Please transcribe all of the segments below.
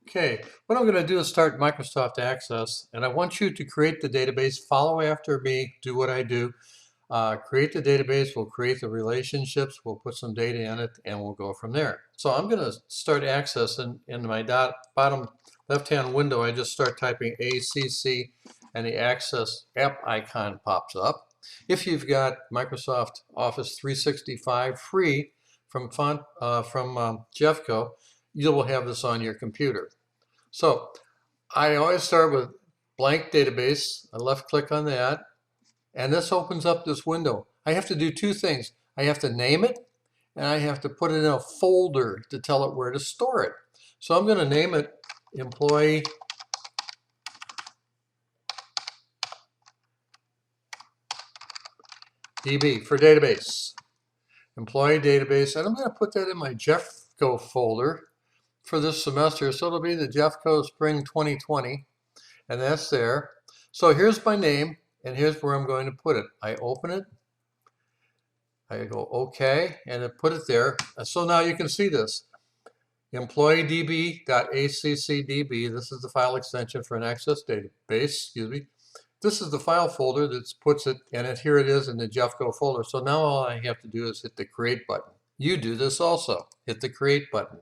Okay, what I'm going to do is start Microsoft Access, and I want you to create the database, follow after me, do what I do. Create the database, we'll create the relationships, we'll put some data in it, and we'll go from there. So I'm going to start Access, and in my bottom left-hand window, I just start typing ACC, and the Access app icon pops up. If you've got Microsoft Office 365 free from Jeffco, you will have this on your computer. So I always start with blank database. I left click on that, and this opens up this window. I have to do two things. I have to name it, and I have to put it in a folder to tell it where to store it. So I'm going to name it Employee DB for database. Employee database, and I'm going to put that in my Jeffco folder for this semester. So it'll be the Jeffco Spring 2020, and that's there. So here's my name, and here's where I'm going to put it. I open it, I go OK, and I put it there. So now you can see this. EmployeeDB.accdb, this is the file extension for an Access database, excuse me. This is the file folder that puts it, and here it is in the Jeffco folder. So now all I have to do is hit the Create button. You do this also. Hit the Create button.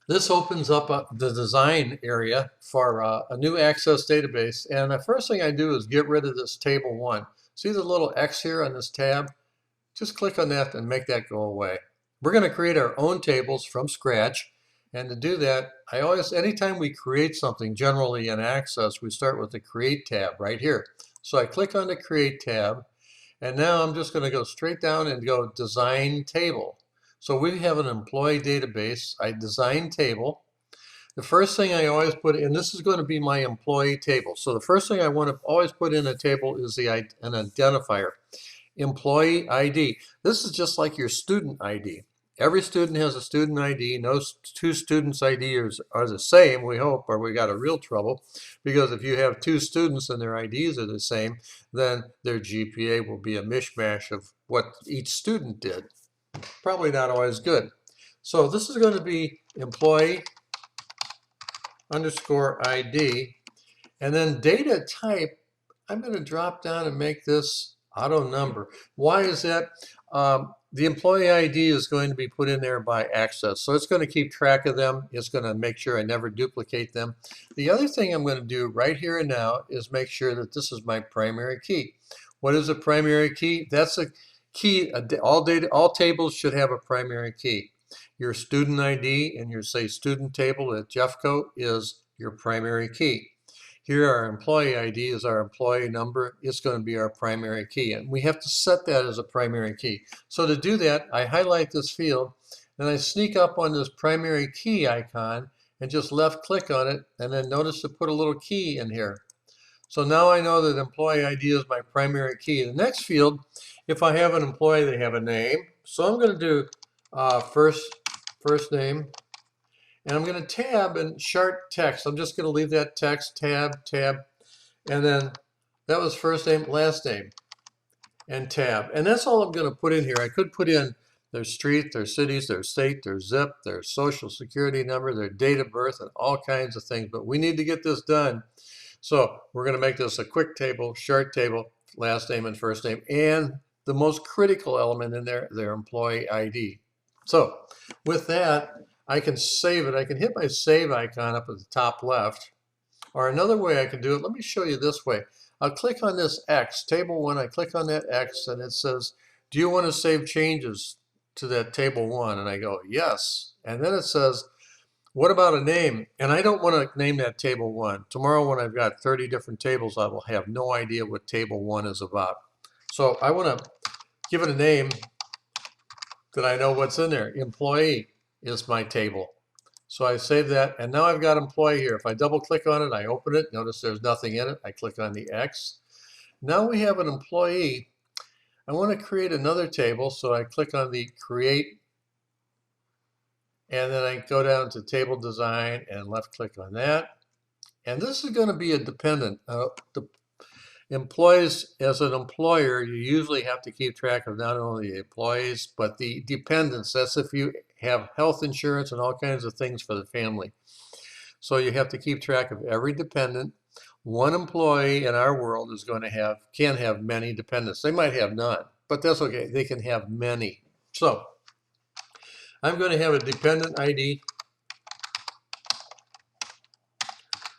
This opens up the design area for a new Access database. And the first thing I do is get rid of this table 1. See the little X here on this tab? Just click on that and make that go away. We're going to create our own tables from scratch. And to do that, anytime we create something, generally in Access, we start with the Create tab right here. So I click on the Create tab, and now I'm just going to go straight down and go Design Table. So we have an employee database. I design table. The first thing I always put in, this is going to be my employee table. So the first thing I want to always put in a table is an identifier. Employee ID. This is just like your student ID. Every student has a student ID. No two students' IDs are the same, we hope, or we got a real trouble. Because if you have two students and their IDs are the same, then their GPA will be a mishmash of what each student did. Probably not always good. So this is going to be employee underscore ID. And then data type, I'm going to drop down and make this auto number. Why is that? The employee ID is going to be put in there by Access. So it's going to keep track of them. It's going to make sure I never duplicate them. The other thing I'm going to do right here and now is make sure that this is my primary key. What is a primary key? That's a key. All tables should have a primary key. Your student ID and your student table at Jeffco is your primary key. Here our employee ID is our employee number. It's going to be our primary key, and we have to set that as a primary key. So to do that, I highlight this field and I sneak up on this primary key icon and just left click on it, and then notice to put a little key in here. So now I know that employee ID is my primary key. The next field, if I have an employee, they have a name. So I'm going to do first name, and I'm going to tab and chart text. I'm just going to leave that text, tab, and then that was first name, last name, and tab. And that's all I'm going to put in here. I could put in their street, their cities, their state, their zip, their social security number, their date of birth, and all kinds of things. But we need to get this done. So we're going to make this a quick table, chart table, last name and first name, and the most critical element in there, their employee ID. So with that, I can save it. I can hit my save icon up at the top left. Or another way I can do it, let me show you this way. I'll click on this X, table 1, I click on that X, and it says, do you want to save changes to that table 1? And I go, yes. And then it says, what about a name? And I don't want to name that table 1. Tomorrow when I've got 30 different tables, I will have no idea what table 1 is about. So I want to give it a name that I know what's in there. Employee is my table. So I save that, and now I've got employee here. If I double click on it, I open it, notice there's nothing in it. I click on the X. Now we have an employee. I want to create another table, so I click on the create, and then I go down to table design and left click on that. And this is going to be a dependent. The employees, as an employer, you usually have to keep track of not only the employees, but the dependents. That's if you have health insurance and all kinds of things for the family. So you have to keep track of every dependent. One employee in our world is going to can have many dependents. They might have none, but that's okay. They can have many. So I'm going to have a dependent ID.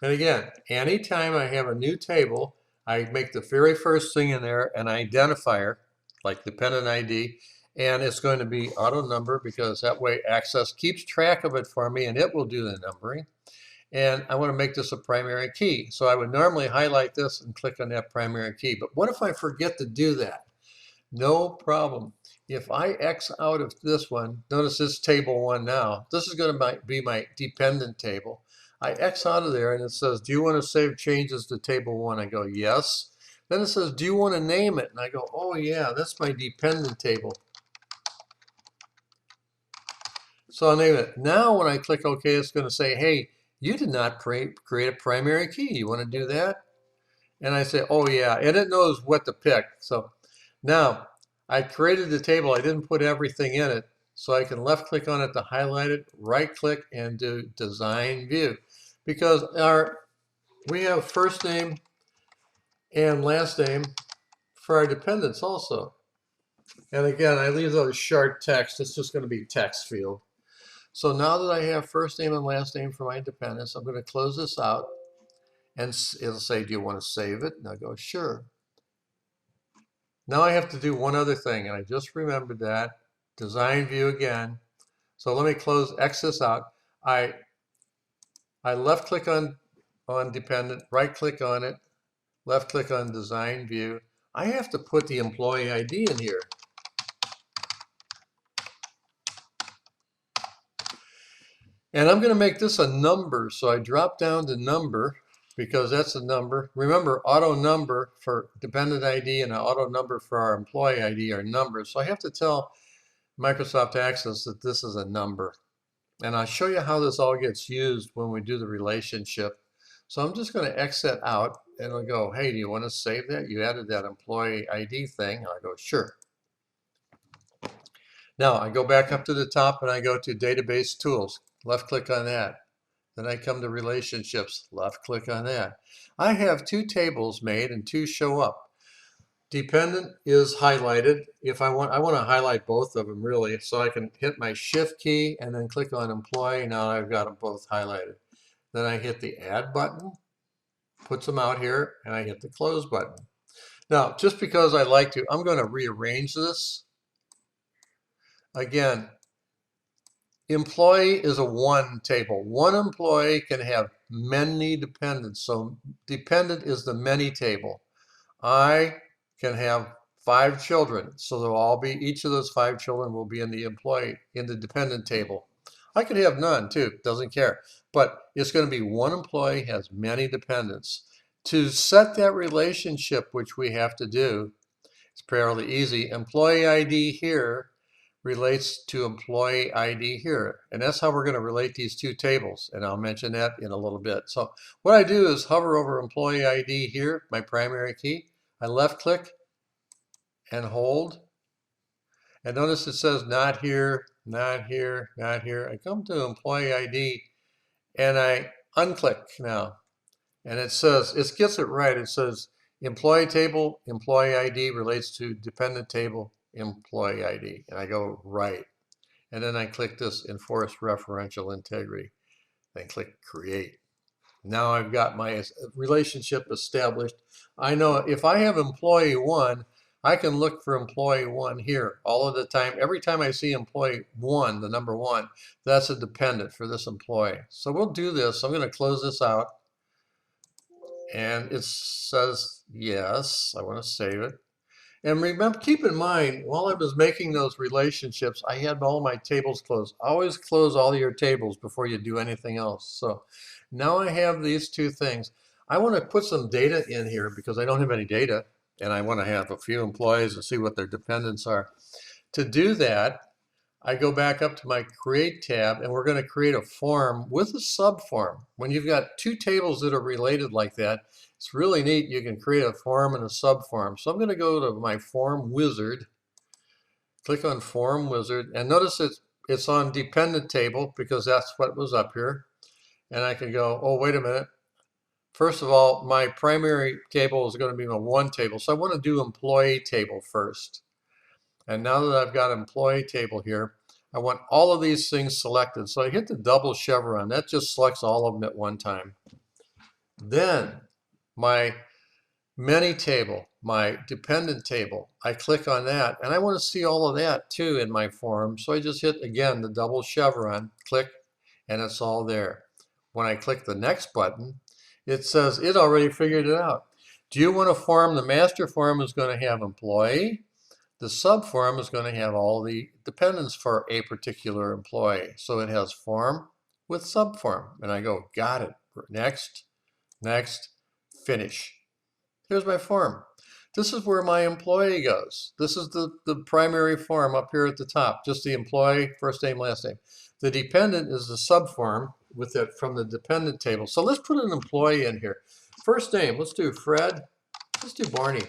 And again, anytime I have a new table, I make the very first thing in there an identifier, like dependent ID, and it's going to be auto number, because that way Access keeps track of it for me and it will do the numbering. And I want to make this a primary key. So I would normally highlight this and click on that primary key. But what if I forget to do that? No problem. If I X out of this one, notice this table 1 now. This is going to be my dependent table. I X out of there and it says, do you want to save changes to table 1? I go, yes. Then it says, do you want to name it? And I go, oh yeah, that's my dependent table. So I'll name it. Now when I click OK, it's going to say, hey, you did not create a primary key. You want to do that? And I say, oh yeah, and it knows what to pick. So now I created the table. I didn't put everything in it. So I can left click on it to highlight it, right click and do design view. Because we have first name and last name for our dependents also. And again, I leave those short text. It's just going to be text field. So now that I have first name and last name for my dependents, I'm going to close this out. And it'll say, do you want to save it? And I go, sure. Now I have to do one other thing, and I just remembered that. Design view again. So let me X this out. I left click on dependent, right click on it, left click on design view. I have to put the employee ID in here. And I'm going to make this a number. So I drop down to number, because that's a number. Remember, auto number for dependent ID and auto number for our employee ID are numbers. So I have to tell Microsoft Access that this is a number. And I'll show you how this all gets used when we do the relationship. So I'm just going to exit out and I'll go, hey, do you want to save that? You added that employee ID thing. I go, sure. Now I go back up to the top and I go to Database Tools. Left click on that. Then I come to Relationships. Left click on that. I have 2 tables made and 2 show up. Dependent is highlighted. If I want to highlight both of them really, so I can hit my Shift key and then click on Employee. Now I've got them both highlighted. Then I hit the Add button, puts them out here, and I hit the Close button. Now, just because I like to, I'm going to rearrange this. Again, employee is a 1 table. 1 employee can have many dependents. So dependent is the many table. I can have 5 children. So they'll all be, each of those 5 children will be in the dependent table. I could have none too, doesn't care. But it's going to be 1 employee has many dependents. To set that relationship, which we have to do, it's fairly easy. Employee ID here relates to employee ID here. And that's how we're going to relate these 2 tables. And I'll mention that in a little bit. So what I do is hover over employee ID here, my primary key. I left click and hold. And notice it says not here, not here, not here. I come to employee ID and I unclick now. And it says, it gets it right. It says employee table, employee ID relates to dependent table, employee ID, and I go right. And then I click this enforce referential integrity, then click create. Now I've got my relationship established. I know if I have employee 1, I can look for employee 1 here all of the time. Every time I see employee 1, the number 1, that's a dependent for this employee. So we'll do this. I'm going to close this out. And it says yes, I want to save it. And remember, keep in mind, while I was making those relationships, I had all my tables closed. Always close all your tables before you do anything else. So now I have these 2 things. I want to put some data in here because I don't have any data, and I want to have a few employees and see what their dependents are. To do that, I go back up to my Create tab, and we're going to create a form with a subform. When you've got 2 tables that are related like that, it's really neat. You can create a form and a subform. So I'm going to go to my Form Wizard, click on Form Wizard, and notice it's on dependent table because that's what was up here. And I can go, oh, wait a minute. First of all, my primary table is going to be my one table. So I want to do employee table first. And now that I've got employee table here, I want all of these things selected. So I hit the double chevron. That just selects all of them at one time. Then my many table, my dependent table, I click on that. And I want to see all of that too in my form. So I just hit, again, the double chevron, click, and it's all there. When I click the next button, it says it already figured it out. Do you want a form? The master form is going to have employee. The subform is going to have all the dependents for a particular employee. So it has form with subform. And I go, got it. Next, next, finish. Here's my form. This is where my employee goes. This is the primary form up here at the top, just the employee, first name, last name. The dependent is the subform with it from the dependent table. So let's put an employee in here. First name, let's do Fred. Let's do Barney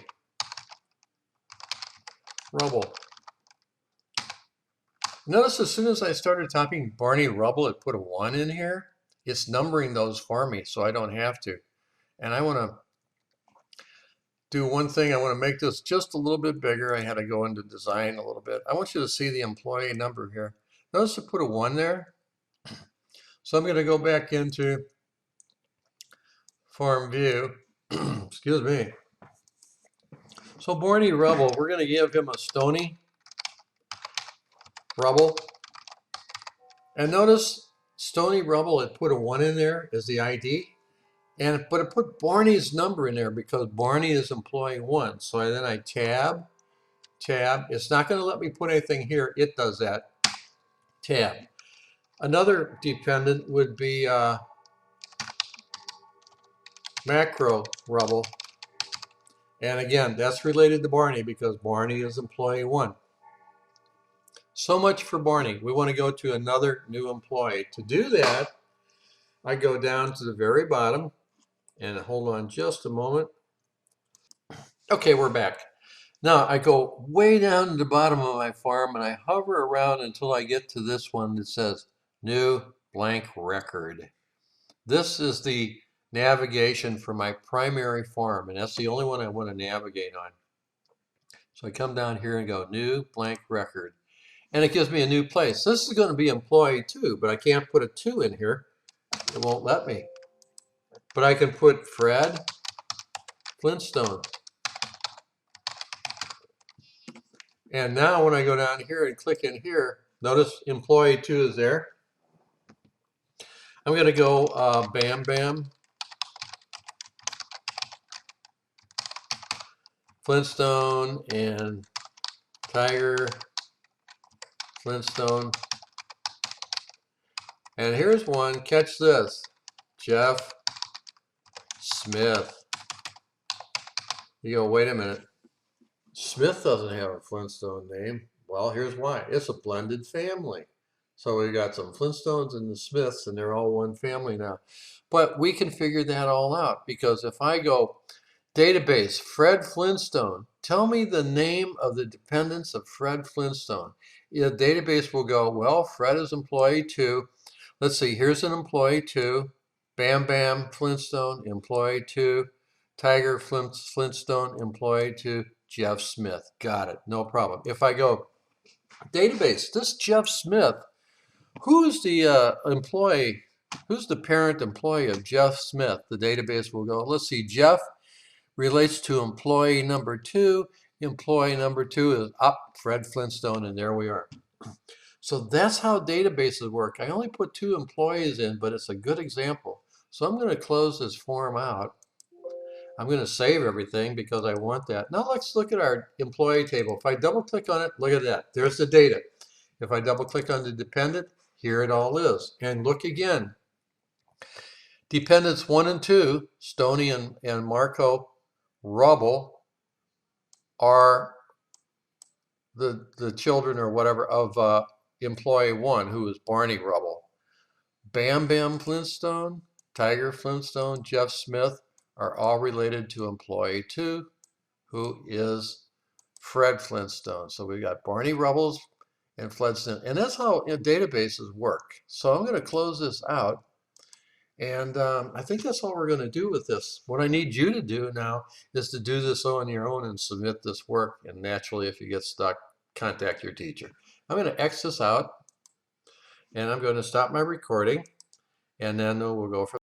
Rubble. Notice as soon as I started typing Barney Rubble, it put a 1 in here. It's numbering those for me so I don't have to. And I want to do one thing. I want to make this just a little bit bigger. I had to go into design a little bit. I want you to see the employee number here. Notice I put a 1 there. So I'm going to go back into form view. Excuse me. So Barney Rubble, we're going to give him a Stony Rubble. And notice Stony Rubble, it put a 1 in there as the ID. But it put Barney's number in there because Barney is employee 1. So then I tab. It's not going to let me put anything here. It does that. Tab. Another dependent would be Macro Rubble. And again, that's related to Barney because Barney is employee 1. So much for Barney. We want to go to another new employee. To do that, I go down to the very bottom and hold on just a moment. Okay, we're back. Now I go way down to the bottom of my form and I hover around until I get to this one that says new blank record. This is the navigation for my primary form, and that's the only one I want to navigate on. So I come down here and go new blank record. And it gives me a new place. This is going to be employee 2, but I can't put a 2 in here. It won't let me. But I can put Fred Flintstone. And now when I go down here and click in here, notice employee 2 is there. I'm going to go Bam Bam Flintstone and Tiger Flintstone. And here's one, catch this, Jeff Smith. You go, wait a minute. Smith doesn't have a Flintstone name. Well, here's why. It's a blended family. So we got some Flintstones and the Smiths, and they're all one family now. But we can figure that all out because if I go database, Fred Flintstone, tell me the name of the dependents of Fred Flintstone. The database will go, well, Fred is employee 2. Let's see, here's an employee 2. Bam Bam Flintstone, employee 2. Tiger Flintstone, employee 2. Jeff Smith. Got it. No problem. If I go database, this Jeff Smith, who's the employee, who's the parent employee of Jeff Smith? The database will go, let's see, Jeff relates to employee number 2. Employee number 2 is Fred Flintstone, and there we are. So that's how databases work. I only put 2 employees in, but it's a good example. So I'm going to close this form out. I'm going to save everything because I want that. Now let's look at our employee table. If I double click on it, look at that. There's the data. If I double click on the dependent, here it all is. And look again. Dependents 1 and 2, Stoney and Marco Rubble, are the children or whatever of employee 1, who is Barney Rubble. Bam Bam Flintstone, Tiger Flintstone, Jeff Smith are all related to employee 2, who is Fred Flintstone. So we got Barney Rubble's and floods in. And that's how databases work. So I'm going to close this out. And I think that's all we're going to do with this. What I need you to do now is to do this on your own and submit this work. And naturally, if you get stuck, contact your teacher. I'm going to X this out, and I'm going to stop my recording, and then we'll go from